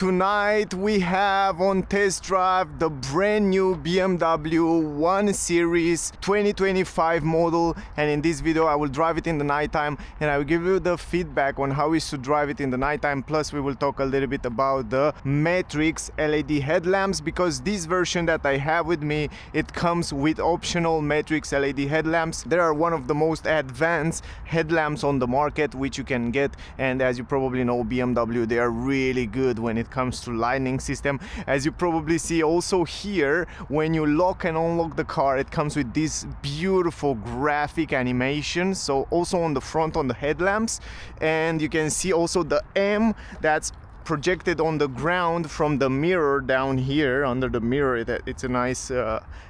Tonight we have on test drive the brand new BMW 1 Series 2025 model, and in this video I will drive it in the nighttime and I will give you the feedback on how we should drive it in the nighttime. Plus we will talk a little bit about the Matrix LED headlamps, because this version that I have with me, it comes with optional Matrix LED headlamps. They are one of the most advanced headlamps on the market which you can get, and as you probably know, BMW, they are really good when it comes to lighting system. As you probably see also here, when you lock and unlock the car, it comes with this beautiful graphic animation, so also on the front on the headlamps. And you can see also the M that's projected on the ground from the mirror down here. Under the mirror, it's a nice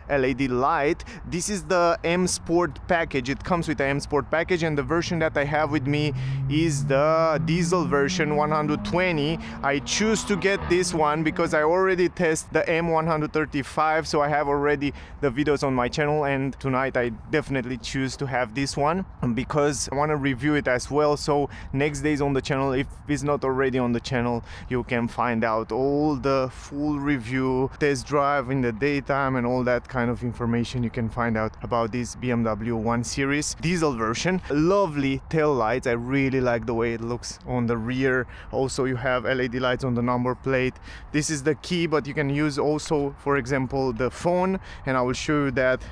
LED light. This is the M Sport package. It comes with the M Sport package, and the version that I have with me is the diesel version 120. I choose to get this one because I already test the M135, so I have already the videos on my channel, and tonight I definitely choose to have this one because I want to review it as well. So next days on the channel, if it's not already on the channel, you can find out all the full review, test drive in the daytime, and all that kind of information you can find out about this BMW 1 Series diesel version. Lovely tail lights. I really like the way it looks on the rear. Also you have LED lights on the number plate. This is the key, but you can use also, for example, the phone, and I will show you that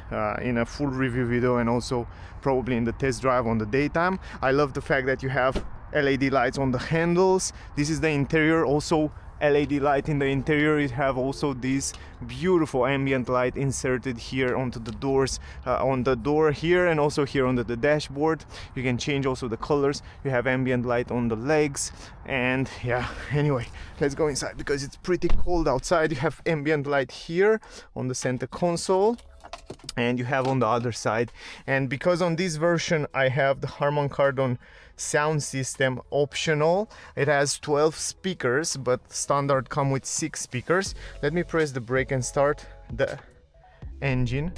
in a full review video, and also probably in the test drive on the daytime. I love the fact that you have LED lights on the handles. This is the interior, also LED light in the interior. It have also this beautiful ambient light inserted here onto the doors, on the door here, and also here under the dashboard. You can change also the colors. You have ambient light on the legs, and yeah, anyway, let's go inside because it's pretty cold outside. You have ambient light here on the center console, and you have on the other side. And because on this version I have the Harman Kardon sound system optional, it has 12 speakers, but standard come with 6 speakers. Let me press the brake and start the engine.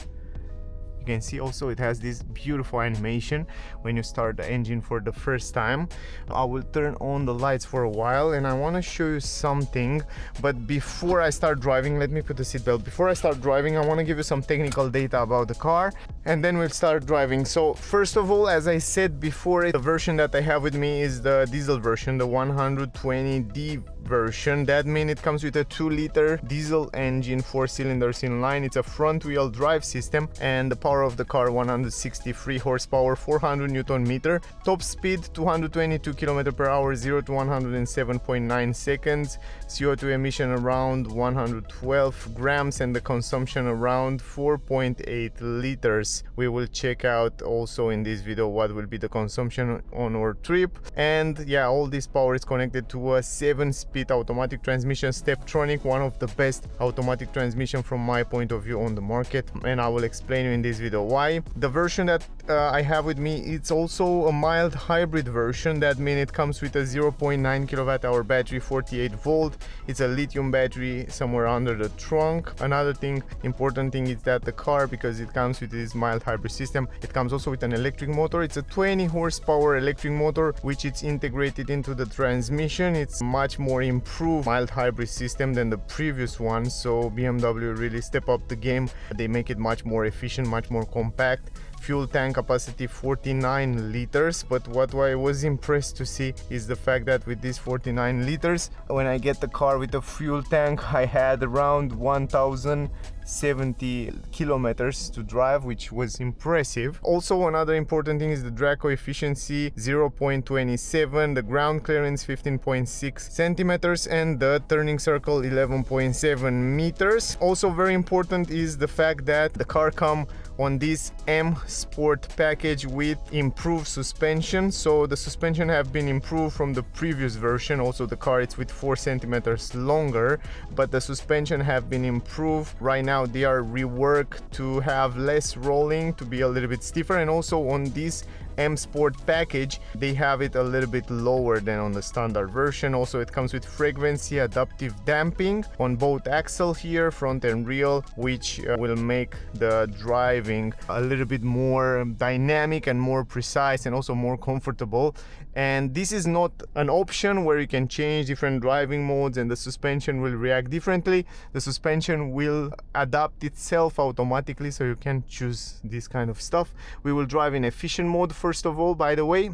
You can see also it has this beautiful animation when you start the engine for the first time. I will turn on the lights for a while and I want to show you something, but before I start driving, let me put the seatbelt. Before I start driving, I want to give you some technical data about the car, and then we'll start driving. So first of all, as I said before, the version that I have with me is the diesel version, the 120D version. That means it comes with a 2-liter diesel engine, 4 cylinders in line. It's a front wheel drive system, and the power of the car 163 horsepower, 400 newton meter. Top speed 222 km per hour, 0 to 107.9 seconds. CO2 emission around 112 grams, and the consumption around 4.8 liters. We will check out also in this video what will be the consumption on our trip. And yeah, all this power is connected to a 7-speed automatic transmission, Steptronic, one of the best automatic transmission from my point of view on the market, and I will explain you in this video why. The version that I have with me, it's also a mild hybrid version. That means it comes with a 0.9 kilowatt hour battery, 48 volt. It's a lithium battery somewhere under the trunk. Another thing, important thing, is that the car, because it comes with this mild hybrid system, it comes also with an electric motor. It's a 20 horsepower electric motor which is integrated into the transmission. It's much more improved mild hybrid system than the previous one, so BMW really step up the game. They make it much more efficient, much more compact. Fuel tank capacity 49 liters, but what I was impressed to see is the fact that with these 49 liters, when I get the car with the fuel tank, I had around 1070 kilometers to drive, which was impressive. Also, another important thing is the drag coefficient 0.27, the ground clearance 15.6 centimeters, and the turning circle 11.7 meters. Also very important is the fact that the car comes on this M Sport package with improved suspension. So the suspension have been improved from the previous version. Also the car is with 4 centimeters longer, but the suspension have been improved. Right now they are reworked to have less rolling, to be a little bit stiffer, and also on this M Sport package, they have it a little bit lower than on the standard version. Also, it comes with frequency adaptive damping on both axle here, front and rear, which will make the driving a little bit more dynamic and more precise and also more comfortable. And this is not an option where you can change different driving modes and the suspension will react differently. The suspension will adapt itself automatically, so you can choose this kind of stuff. We will drive in efficient mode first of all, by the way,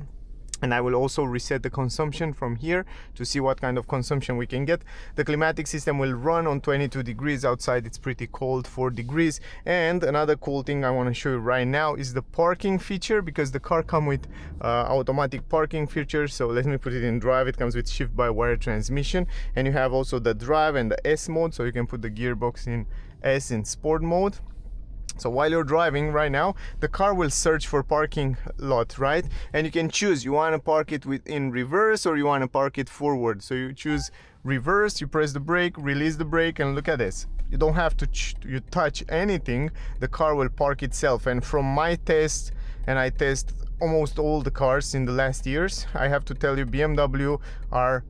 and I will also reset the consumption from here to see what kind of consumption we can get. The climatic system will run on 22 degrees. Outside it's pretty cold, 4 degrees. And another cool thing I want to show you right now is the parking feature, because the car comes with automatic parking feature. So let me put it in drive. It comes with shift-by-wire transmission, and you have also the drive and the S mode, so you can put the gearbox in S in sport mode. So while you're driving right now, the car will search for parking lot, right? And you can choose, you want to park it in reverse or you want to park it forward. So you choose reverse, you press the brake, release the brake, and look at this. You don't have to you touch anything. The car will park itself. And from my test, and I test almost all the cars in the last years, I have to tell you BMW are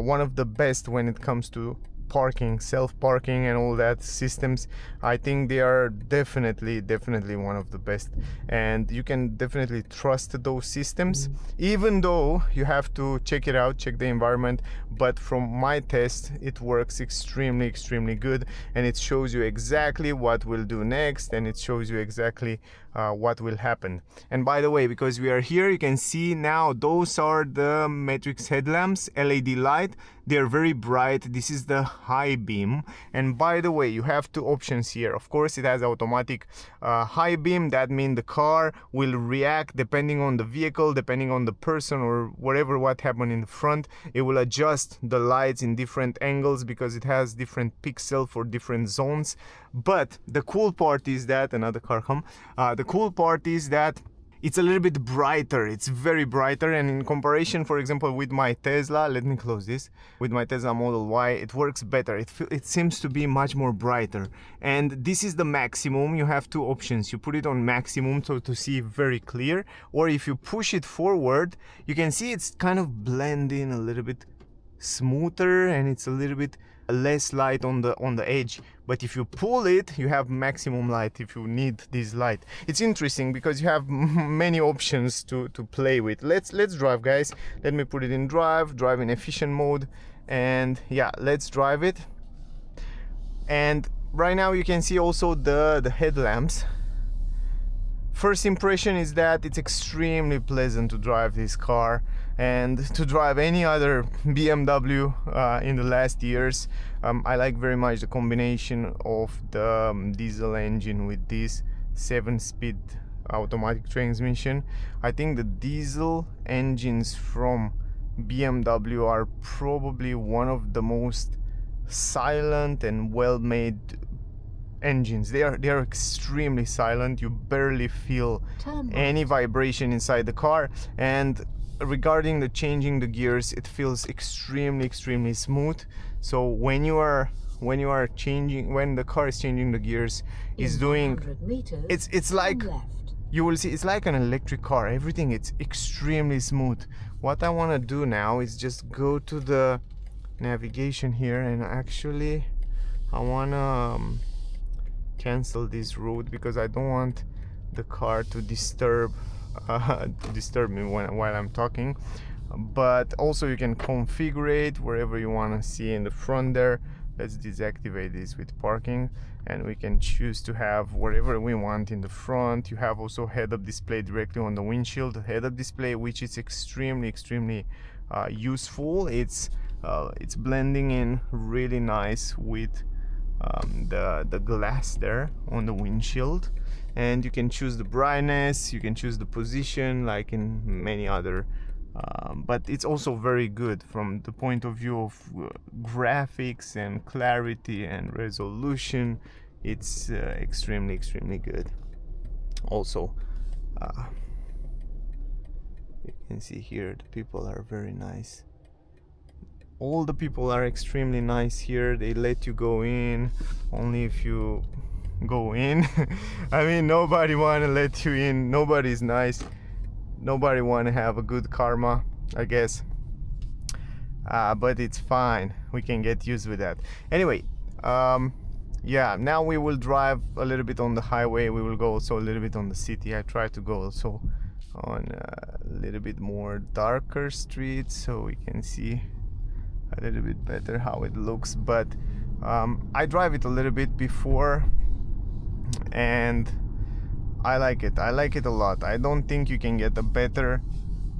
one of the best when it comes to parking, self-parking and all that systems. I think they are definitely one of the best, and you can definitely trust those systems, even though you have to check it out, check the environment. But from my test, it works extremely good, and it shows you exactly what will do next, and it shows you exactly what will happen. And by the way, because we are here, you can see now those are the matrix headlamps, LED light. They're very bright. This is the high beam. And by the way, you have two options here. Of course, it has automatic high beam. That means the car will react depending on the vehicle, depending on the person or whatever what happened in the front. It will adjust the lights in different angles because it has different pixels for different zones. But the cool part is that, another car come, the cool part is that it's a little bit brighter. It's very brighter, and in comparison, for example, with my Tesla, let me close this, with my Tesla Model Y, it works better. It seems to be much more brighter, and this is the maximum. You have two options. You put it on maximum so to see very clear, or if you push it forward, you can see it's kind of blending a little bit smoother, and it's a little bit less light on the edge. But if you pull it, you have maximum light if you need this light. It's interesting because you have many options to play with. Let's drive, guys. Let me put it in drive in efficient mode, and yeah, let's drive it. And right now you can see also the headlamps. First impression is that it's extremely pleasant to drive this car, and to drive any other BMW in the last years. I like very much the combination of the diesel engine with this 7-speed automatic transmission. I think the diesel engines from BMW are probably one of the most silent and well-made engines. They are extremely silent. You barely feel any vibration inside the car. And regarding the changing the gears, it feels extremely smooth. So when the car is changing the gears, it's doing, it's like, you will see, it's like an electric car. Everything, it's extremely smooth. What I want to do now is just go to the navigation here, and actually I want to cancel this route because I don't want the car to disturb me while I'm talking. But also you can configure it wherever you want to see in the front there. Let's deactivate this with parking, and we can choose to have whatever we want in the front. You have also head-up display directly on the windshield, head-up display, which is extremely useful. It's blending in really nice with the glass there on the windshield, and you can choose the brightness, you can choose the position like in many other but it's also very good from the point of view of graphics and clarity and resolution. It's extremely good. Also you can see here the people are very nice. All the people are extremely nice here. They let you go in only if you go in. I mean, nobody wanna let you in. Nobody's nice. nobody want to have a good karma, I guess. But it's fine, we can get used with that. Anyway, yeah, now we will drive a little bit on the highway. We will go also a little bit on the city. I try to go also on a little bit more darker streets so we can see a little bit better how it looks. But I drive it a little bit before and I like it. I like it a lot. I don't think you can get a better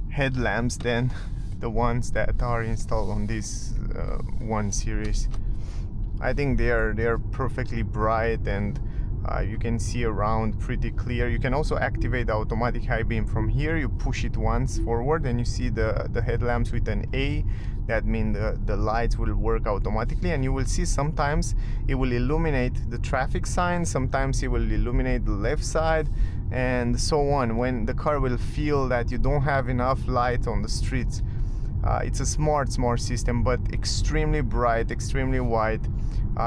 headlamps than the ones that are installed on this 1 series. I think they are perfectly bright, and you can see around pretty clear. You can also activate the automatic high beam from here. You push it once forward and you see the headlamps with an A. That means the lights will work automatically, and you will see sometimes it will illuminate the traffic sign, sometimes it will illuminate the left side, and so on, when the car will feel that you don't have enough light on the streets. It's a smart system, but extremely bright, extremely wide.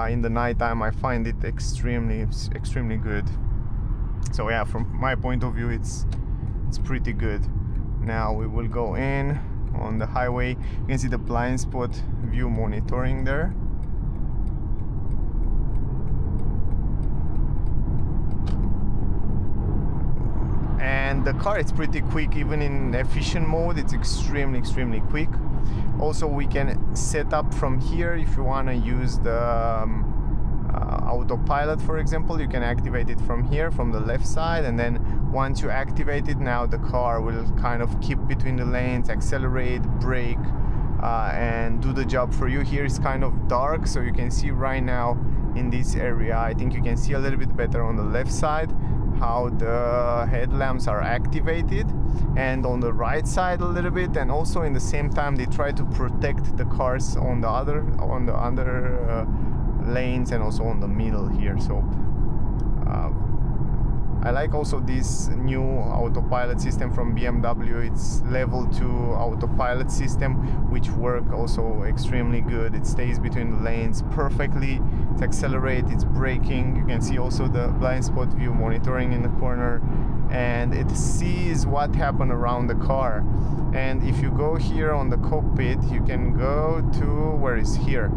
In the nighttime I find it extremely good. So yeah, from my point of view, it's pretty good. Now we will go in on the highway. You can see the blind spot view monitoring there. And the car is pretty quick. Even in efficient mode, it's extremely quick. Also, we can set up from here if you want to use the autopilot, for example. You can activate it from here, from the left side, and then once you activate it, now the car will kind of keep between the lanes, accelerate, brake, and do the job for you. Here it's kind of dark, so you can see right now in this area, I think you can see a little bit better on the left side how the headlamps are activated, and on the right side a little bit. And also in the same time they try to protect the cars on the other lanes, and also on the middle here. So I like also this new autopilot system from BMW. It's level 2 autopilot system, which work also extremely good. It stays between the lanes perfectly. It accelerates, it's braking. You can see also the blind spot view monitoring in the corner, and it sees what happened around the car. And if you go here on the cockpit, you can go to, where is here?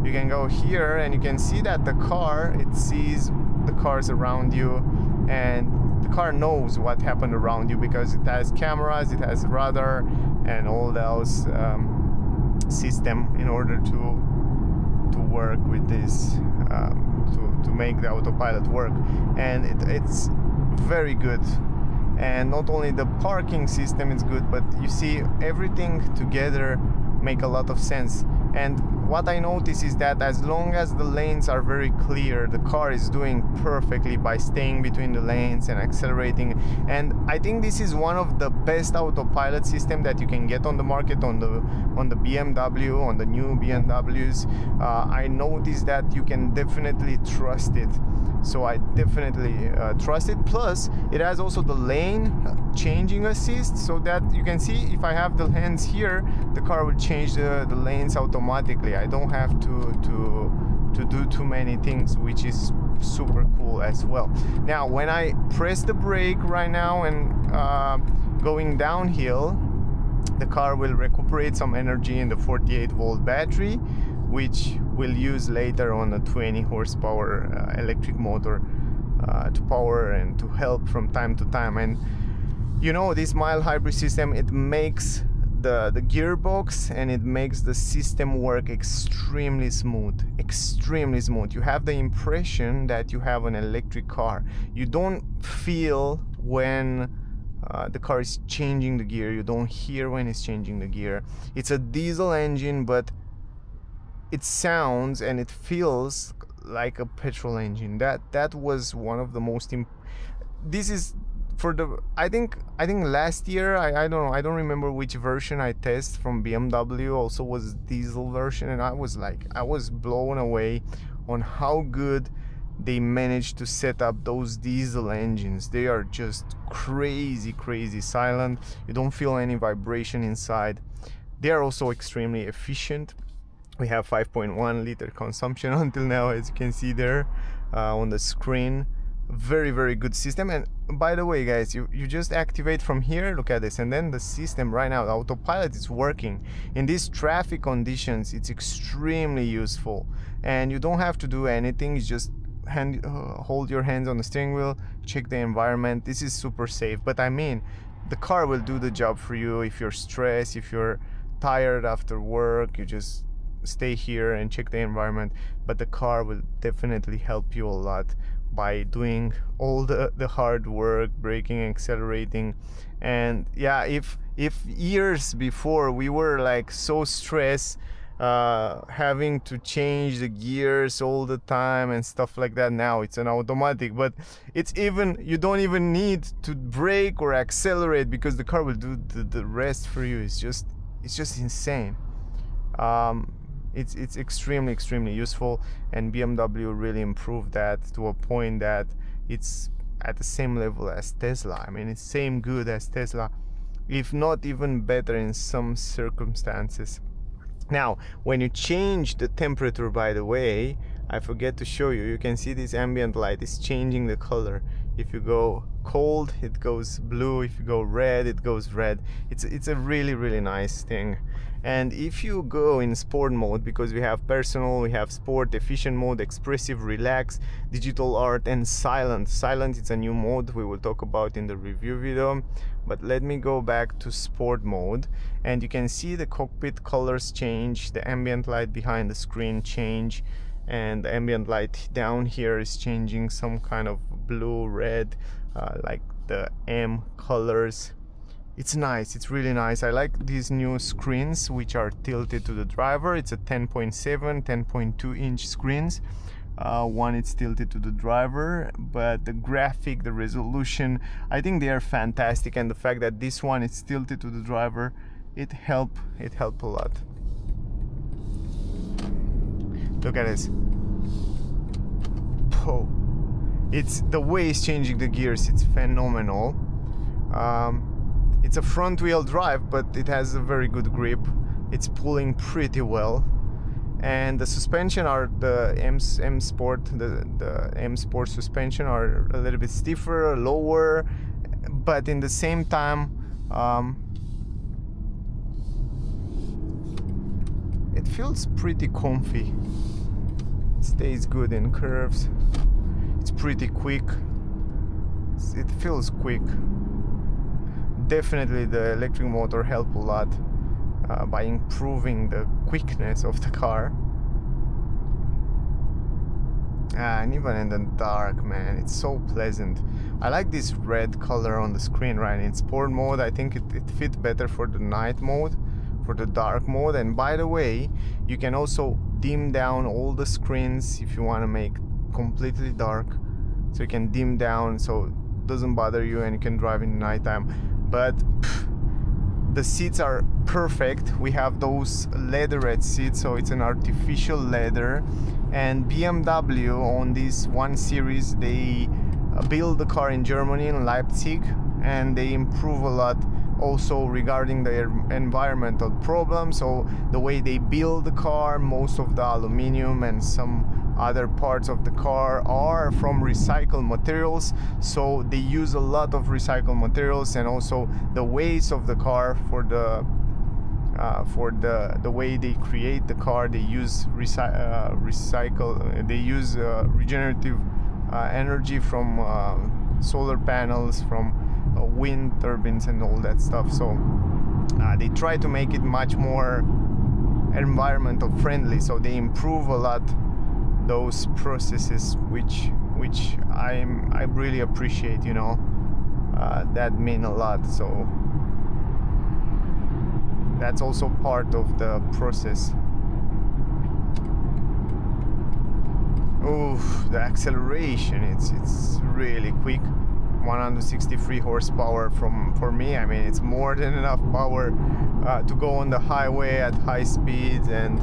You can go here and you can see that the car, it sees the cars around you, and the car knows what happened around you because it has cameras, it has radar, and all those system in order to work with this, to make the autopilot work. And it's very good. And not only the parking system is good, but you see everything together make a lot of sense. And what I notice is that as long as the lanes are very clear, the car is doing perfectly by staying between the lanes and accelerating. And I think this is one of the best autopilot system that you can get on the market, on the BMW, on the new BMWs. I noticed that you can definitely trust it. So I definitely trust it. Plus it has also the lane changing assist, so that you can see if I have the hands here, the car will change the lanes automatically. I don't have to do too many things, which is super cool as well. Now when I press the brake right now and going downhill, the car will recuperate some energy in the 48-volt battery, which we'll use later on a 20 horsepower electric motor to power and to help from time to time. And you know, this mild hybrid system, it makes the gearbox and it makes the system work extremely smooth. You have the impression that you have an electric car. You don't feel when the car is changing the gear. You don't hear when it's changing the gear. It's a diesel engine, but it sounds and it feels like a petrol engine. That was one of the most this is for the I think last year, I don't know, I don't remember which version I tested from BMW, also was diesel version, and I was blown away on how good they managed to set up those diesel engines. They are just crazy silent. You don't feel any vibration inside. They are also extremely efficient. We have 5.1 liter consumption until now, as you can see there on the screen. very good system. And by the way, guys, you just activate from here, look at this, and then the system right now, the autopilot is working in these traffic conditions. It's extremely useful, and you don't have to do anything. You just hold your hands on the steering wheel, check the environment. This is super safe. But I mean, the car will do the job for you. If you're stressed, if you're tired after work, you just stay here and check the environment. But the car will definitely help you a lot by doing all the hard work, braking, accelerating. And yeah, if years before we were like so stressed, having to change the gears all the time and stuff like that, now it's an automatic. But it's even, you don't even need to brake or accelerate, because the car will do the rest for you. It's just insane. It's extremely useful, and BMW really improved that to a point that it's at the same level as Tesla. I mean, it's same good as Tesla, if not even better in some circumstances. Now, when you change the temperature, by the way, I forget to show you, you can see this ambient light is changing the color. If you go cold, it goes blue. If you go red, it goes red. It's a really nice thing. And if you go in sport mode, because we have personal, we have sport, efficient mode, expressive, relax, digital art, and silent. Silent, it's a new mode we will talk about in the review video. But let me go back to sport mode, and you can see the cockpit colors change, the ambient light behind the screen change, and the ambient light down here is changing some kind of blue, red, like the M colors. It's nice, it's really nice. I like these new screens which are tilted to the driver. It's a 10.7, 10.2 inch screens. One is tilted to the driver, but the graphic, the resolution, I think they are fantastic. And the fact that this one is tilted to the driver, it helped a lot. Look at this. Oh, it's the way it's changing the gears, it's phenomenal. It's a front wheel drive, but it has a very good grip. It's pulling pretty well. And the suspension are the M Sport, the M Sport suspension are a little bit stiffer, lower, but in the same time, it feels pretty comfy. It stays good in curves. It's pretty quick. It feels quick. Definitely the electric motor helped a lot by improving the quickness of the car. And even in the dark, man, it's so pleasant. I like this red color on the screen, right? In sport mode, I think it fit better for the night mode, for the dark mode. And by the way, you can also dim down all the screens if you want to make completely dark. So you can dim down so it doesn't bother you and you can drive in the nighttime. But the seats are perfect. We have those leatherette seats, so it's an artificial leather. And BMW on this 1 Series, they build the car in Germany, in Leipzig, and they improve a lot also regarding the environmental problems. So the way they build the car, most of the aluminum and some other parts of the car are from recycled materials, so they use a lot of recycled materials. And also the weights of the car, for the way they create the car, they use they use regenerative energy from solar panels, from wind turbines and all that stuff. So they try to make it much more environmental friendly, so they improve a lot those processes, which I really appreciate, you know. That mean a lot. So that's also part of the process. Oof, the acceleration, it's really quick. 163 horsepower for me. I mean, it's more than enough power to go on the highway at high speeds. And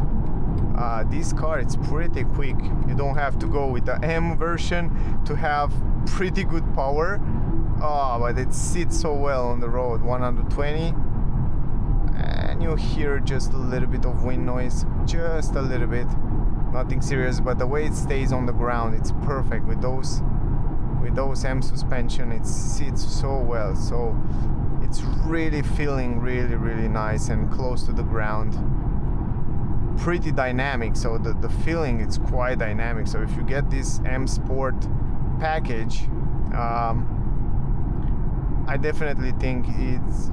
this car, it's pretty quick. You don't have to go with the M version to have pretty good power. But it sits so well on the road. 120, and you hear just a little bit of wind noise, just a little bit, nothing serious. But the way it stays on the ground, it's perfect with those with those M suspension, it sits so well, so it's really feeling really nice and close to the ground. Pretty dynamic, so the feeling, it's quite dynamic. So if you get this M Sport package, I definitely think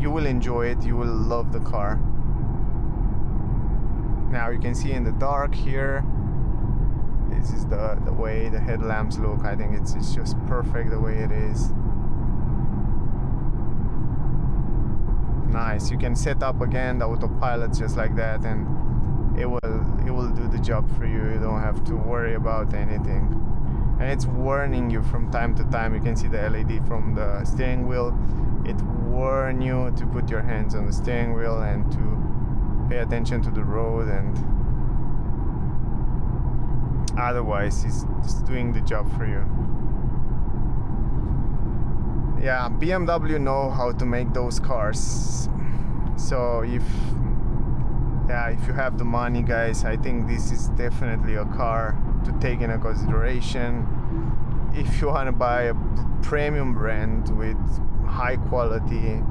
you will enjoy it, you will love the car. Now you can see in the dark here, this is the way the headlamps look. I think it's just perfect the way it is. Nice. You can set up again the autopilot just like that, and it will do the job for you. You don't have to worry about anything. And it's warning you from time to time. You can see the LED from the steering wheel. It warns you to put your hands on the steering wheel and to pay attention to the road, and otherwise it's just doing the job for you. Yeah, BMW know how to make those cars. So if you have the money, guys, I think this is definitely a car to take into consideration. If you want to buy a premium brand with high quality,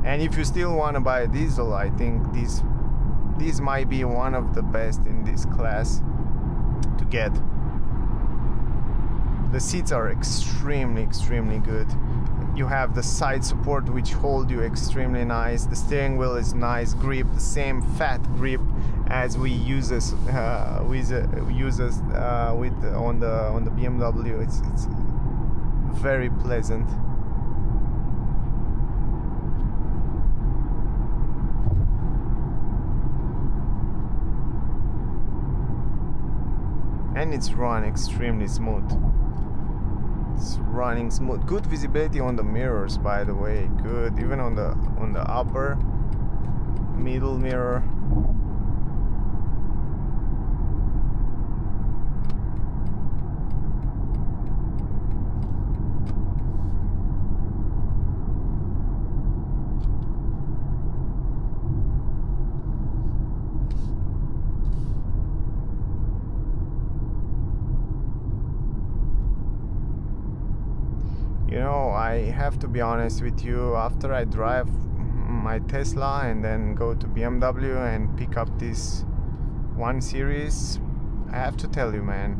and if you still want to buy a diesel, I think this might be one of the best in this class to get. The seats are extremely good. You have the side support which hold you extremely nice. The steering wheel is nice grip, the same fat grip as we use on the BMW. It's very pleasant. And it's run extremely smooth. It's running smooth. Good visibility on the mirrors, by the way. Good, even on the upper middle mirror. You know, I have to be honest with you, after I drive my Tesla and then go to BMW and pick up this 1 Series, I have to tell you, man,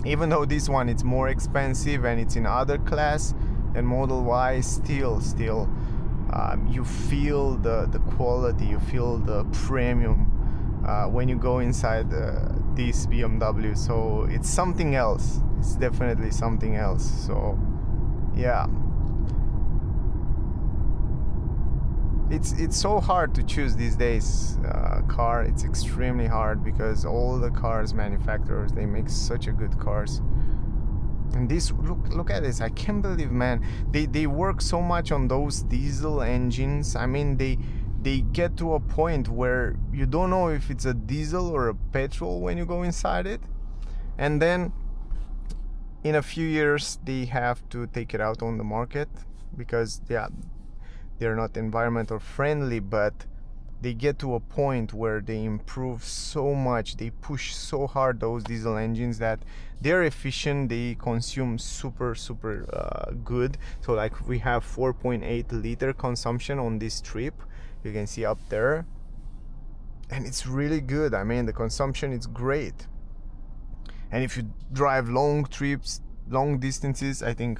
even though this one it's more expensive and it's in other class than Model Y, still you feel the quality, you feel the premium when you go inside this BMW. So it's something else. It's definitely something else. So yeah, it's so hard to choose these days car. It's extremely hard because all the cars manufacturers, they make such a good cars. And this, look at this, I can't believe, man, they work so much on those diesel engines. I mean, they get to a point where you don't know if it's a diesel or a petrol when you go inside it, and then in a few years they have to take it out on the market because they're not environmental friendly, but they get to a point where they improve so much, they push so hard those diesel engines that they're efficient, they consume super good. So like we have 4.8 liter consumption on this trip, you can see up there, and it's really good. I mean, the consumption is great. And if you drive long trips, long distances, I think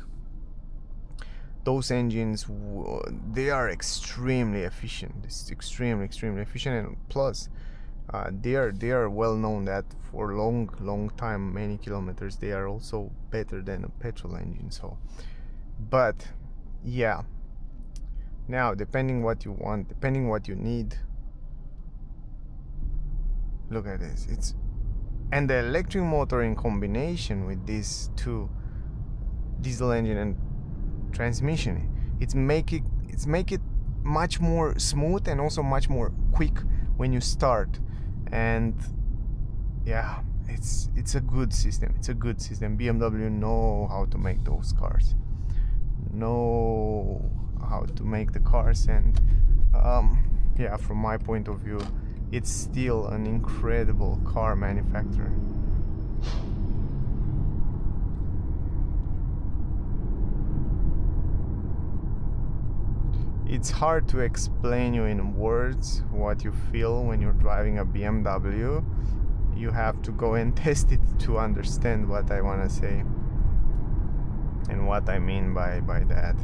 those engines, they are extremely efficient. It's extremely efficient, and plus they are well known that for long time, many kilometers, they are also better than a petrol engine. So, but yeah, now depending what you want, depending what you need, look at this. And the electric motor in combination with these two, diesel engine and transmission, it's make it much more smooth and also much more quick when you start. And yeah, it's a good system. It's a good system. BMW know how to make those cars, know how to make the cars, and yeah, from my point of view, it's still an incredible car manufacturer. It's hard to explain you in words what you feel when you're driving a BMW. You have to go and test it to understand what I want to say and what I mean by that.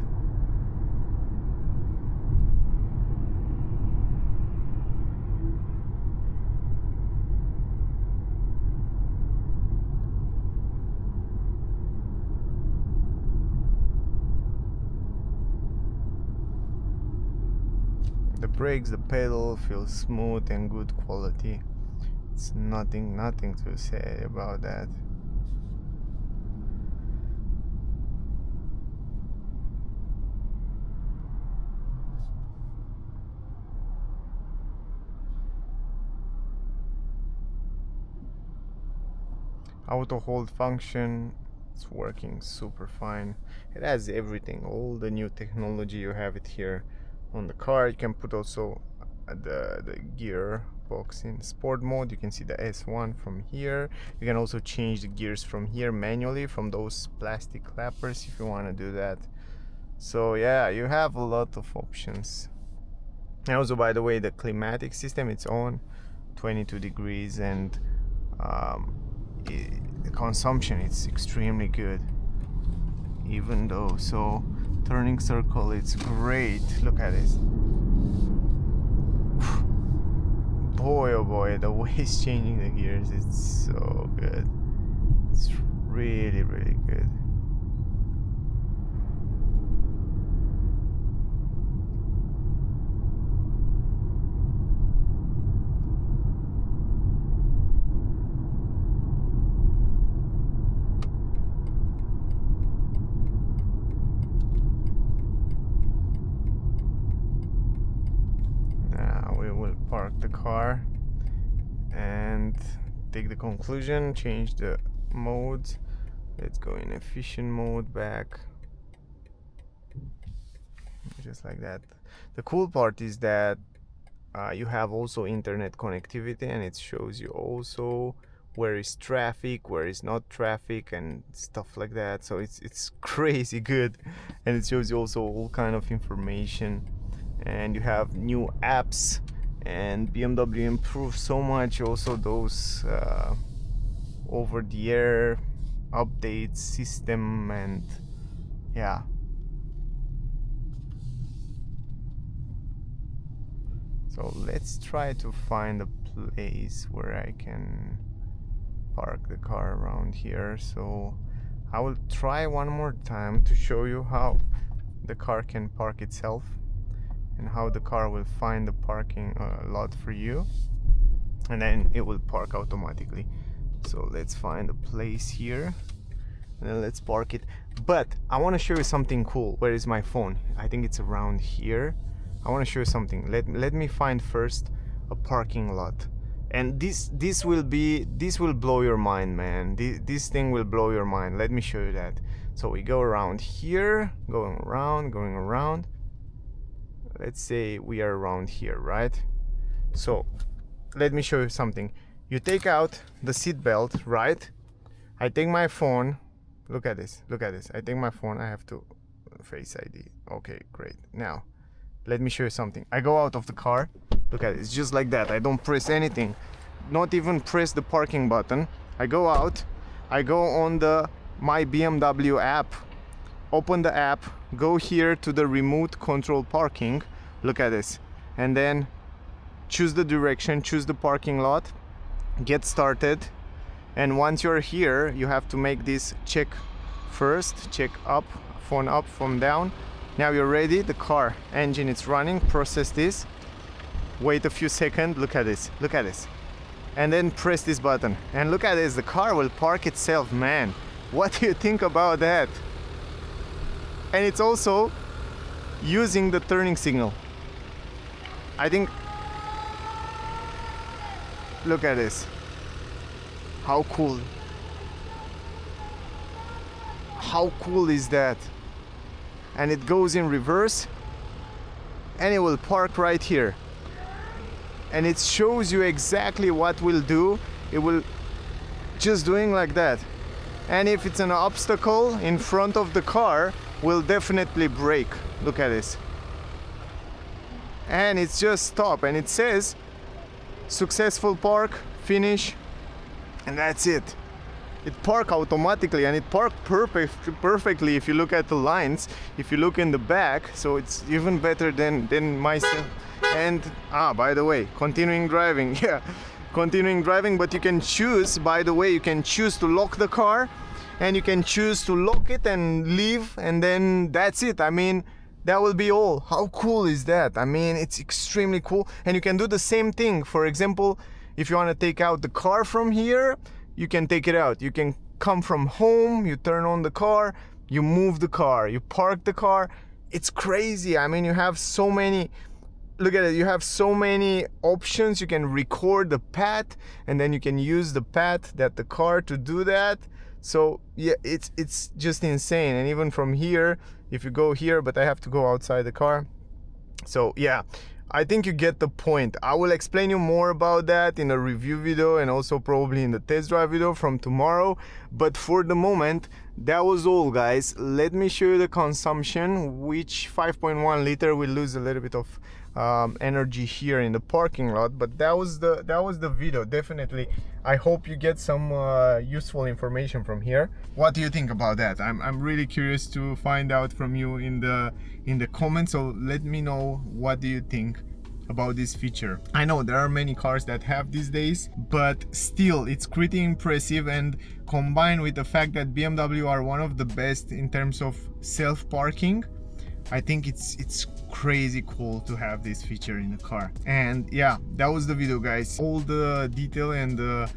The brakes, the pedal feels smooth and good quality. It's nothing to say about that. Auto hold function, it's working super fine. It has everything, all the new technology. You have it here on the car. You can put also the gear box in sport mode. You can see the S1 from here. You can also change the gears from here manually from those plastic clappers if you want to do that. So yeah, you have a lot of options. And also, by the way, the climatic system, it's on 22 degrees, and the consumption, it's extremely good, even though. So turning circle, it's great. Look at this. Boy, oh boy, the way it's changing the gears, it's so good. It's really good. Park the car and take the conclusion, change the modes. Let's go in efficient mode back, just like that. The cool part is that you have also internet connectivity, and it shows you also where is traffic, where is not traffic, and stuff like that. So it's crazy good, and it shows you also all kind of information. And you have new apps, and BMW improved so much also those over-the-air updates system, and yeah. So let's try to find a place where I can park the car around here. So I will try one more time to show you how the car can park itself and how the car will find the parking lot for you, and then it will park automatically. So let's find a place here and then let's park it. But I want to show you something cool. Where is my phone? I think it's around here. I want to show you something. Let me find first a parking lot, and this will blow your mind, man. This thing will blow your mind. Let me show you that. So we go around here, going around. Let's say we are around here, right? So let me show you something. You take out the seat belt, right? I take my phone. Look at this. I take my phone. I have to Face ID. Okay, great. Now let me show you something. I go out of the car. Look at it. It's just like that. I don't press anything, not even press the parking button. I go out. I go on the My BMW app. Open the app, go here to the remote control parking. Look at this, and then choose the direction, choose the parking lot, get started. And once you're here, you have to make this check first. Check up, phone up, phone down. Now you're ready. The car engine is running. Process this, wait a few seconds. Look at this, and then press this button, and look at this, the car will park itself. Man, what do you think about that? And it's also using the turning signal. I think, look at this. How cool. How cool is that? And it goes in reverse, and it will park right here. And it shows you exactly what will do. It will just doing like that. And if it's an obstacle in front of the car, will definitely brake. Look at this. and it's just stop, and it says successful park, finish, and that's it. It park automatically, and it parked perfectly if you look at the lines, if you look in the back, so it's even better than myself. And by the way, continuing driving. Yeah, continuing driving, but you can choose, by the way, you can choose to lock the car, and you can choose to lock it and leave, and then that's it. I mean, that will be all. How cool is that? I mean, it's extremely cool. And you can do the same thing. For example, if you want to take out the car from here, you can take it out. You can come from home, you turn on the car, you move the car, you park the car. It's crazy. I mean, you have so many, look at it, you have so many options. You can record the path, and then you can use the path that the car to do that. So yeah, it's just insane. And even from here, if you go here, but I have to go outside the car. So yeah, I think you get the point. I will explain you more about that in a review video, and also probably in the test drive video from tomorrow. But for the moment, that was all, guys. Let me show you the consumption, which 5.1 liter will lose a little bit of energy here in the parking lot. But that was the video. Definitely, I hope you get some useful information from here. What do you think about that? I'm really curious to find out from you in the comments. So let me know, what do you think about this feature? I know there are many cars that have these days, but still it's pretty impressive, and combined with the fact that BMW are one of the best in terms of self-parking, I think it's crazy cool to have this feature in the car. And yeah, that was the video, guys. All the detail and the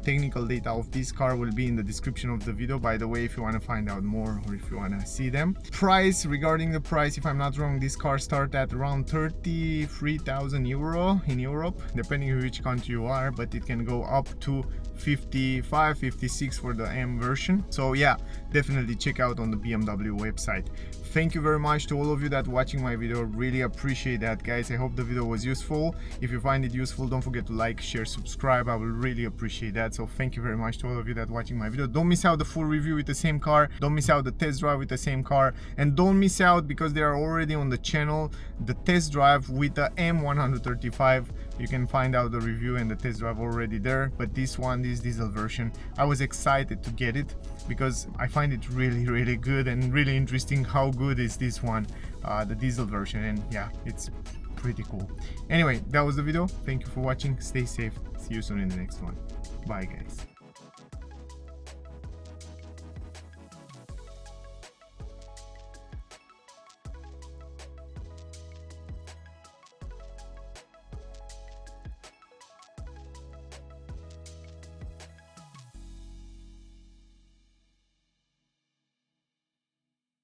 technical data of this car will be in the description of the video, by the way, if you want to find out more or if you want to see them. Price, regarding the price, if I'm not wrong, this car starts at around 33,000 euro in Europe, depending on which country you are, but it can go up to 55, 56 for the M version. So yeah, definitely check out on the BMW website. Thank you very much to all of you that watching my video. Really appreciate that, guys. I hope the video was useful. If you find it useful, don't forget to like, share, subscribe. I will really appreciate that. So thank you very much to all of you that watching my video. Don't miss out the full review with the same car. Don't miss out the test drive with the same car, and don't miss out, because they are already on the channel, the test drive with the M135. You can find out the review and the test drive already there. But this one, this diesel version, I was excited to get it because I find it really good and really interesting how good is this one, the diesel version. And yeah, it's pretty cool. Anyway, that was the video. Thank you for watching. Stay safe. See you soon in the next one. Bye, guys.